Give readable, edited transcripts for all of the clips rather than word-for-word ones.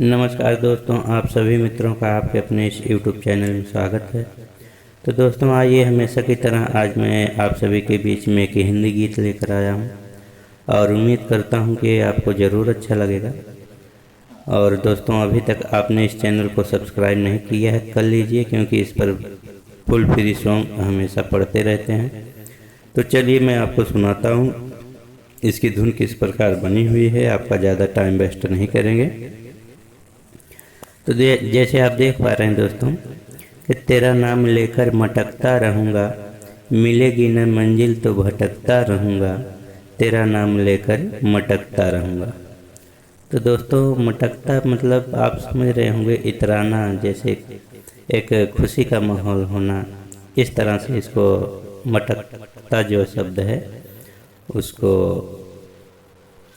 नमस्कार दोस्तों, आप सभी मित्रों का आपके अपने इस YouTube चैनल में स्वागत है। तो दोस्तों आइए, हमेशा की तरह आज मैं आप सभी के बीच में एक हिंदी गीत लेकर आया हूँ और उम्मीद करता हूँ कि आपको ज़रूर अच्छा लगेगा। और दोस्तों अभी तक आपने इस चैनल को सब्सक्राइब नहीं किया है, कर लीजिए, क्योंकि इस पर फुल फ्री सॉन्ग हमेशा पढ़ते रहते हैं। तो चलिए मैं आपको सुनाता हूँ इसकी धुन किस प्रकार बनी हुई है। आपका ज़्यादा टाइम वेस्ट नहीं करेंगे। तो जैसे आप देख पा रहे हैं दोस्तों कि तेरा नाम लेकर मटकता रहूँगा, मिलेगी न मंजिल तो भटकता रहूँगा, तेरा नाम लेकर मटकता रहूँगा। तो दोस्तों मटकता मतलब आप समझ रहे होंगे, इतराना, जैसे एक खुशी का माहौल होना, इस तरह से इसको मटकता जो शब्द है उसको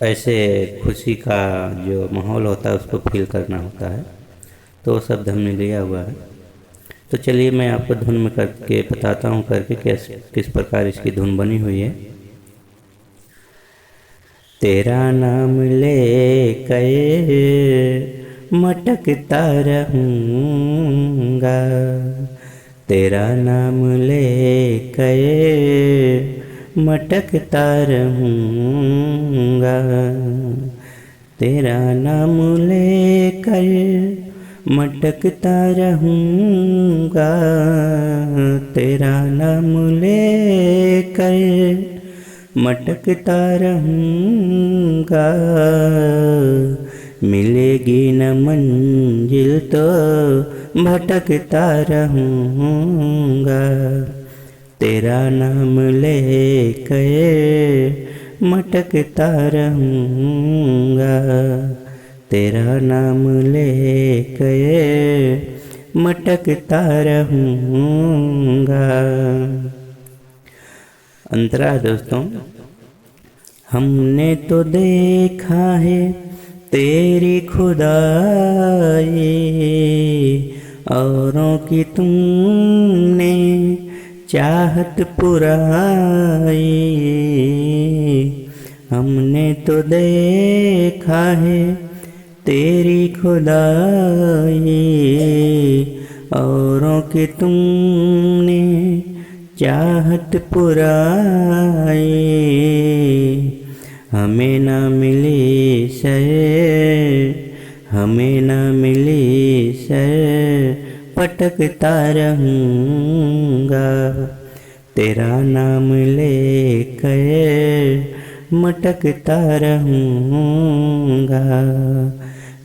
ऐसे खुशी का जो माहौल होता है उसको फील करना होता है, तो वो शब्द हमने लिया हुआ है। तो चलिए मैं आपको धुन में करके बताता हूँ करके किस प्रकार इसकी धुन बनी हुई है। तेरा नाम ले कर मटकता रहूँगा, तेरा नाम ले कर मटकता रहूँगा, तेरा नाम ले कर मटकता रहूँगा, तेरा नाम लेकर मटकता रहूँगा, मिलेगी न मंजिल तो भटकता रहूँगा, तेरा नाम लेकर मटकता रहूँगा, तेरा नाम लेकर मटकता रहूँगा। अंतरा दोस्तों, हमने तो देखा है तेरी खुदाई, औरों की तुमने चाहत पुराई, हमने तो देखा है तेरी खुदाई, औरों की तुमने चाहत पुराई, हमें ना मिली सर, हमें ना मिली सर, पटकता रहूँगा, तेरा नाम लेकर मटकता रहूँगा,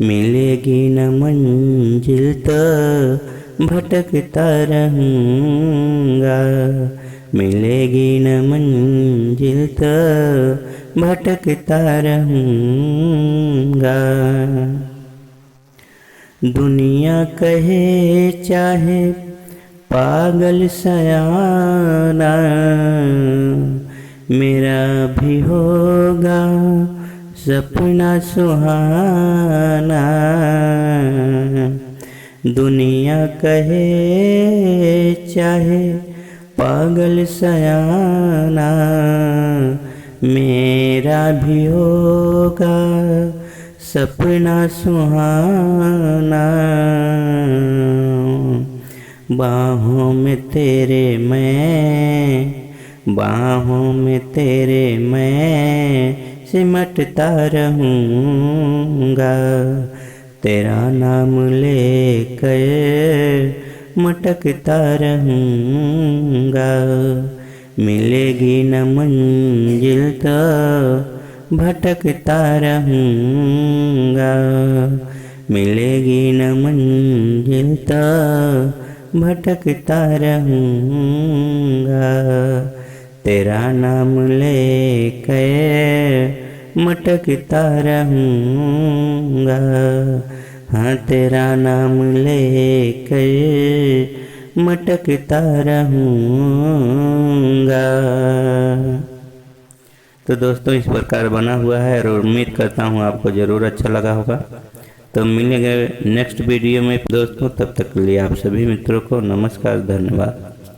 मिलेगी न मंजिल तो भटकता रहूँगा, मिलेगी न मंजिल तो भटकता रहूँगा। दुनिया कहे चाहे पागल सयाना, मेरा भी होगा सपना सुहाना, दुनिया कहे चाहे पागल सयाना, मेरा भी होगा सपना सुहाना, बाहों में तेरे मैं, बाहों में तेरे मैं सिमटता रहूँगा, तेरा नाम लेकर मटकता रहूँगा, मिलेगी न मंजिल तो भटकता रहूँगा, मिलेगी न मंजिल तो भटकता रहूँगा, तेरा नाम लेकर मटकता रहूँगा, हाँ तेरा नाम लेकर मटकता रहूँगा। तो दोस्तों इस प्रकार बना हुआ है और उम्मीद करता हूँ आपको ज़रूर अच्छा लगा होगा। तो मिलेंगे नेक्स्ट वीडियो में दोस्तों, तब तक के लिए आप सभी मित्रों को नमस्कार, धन्यवाद।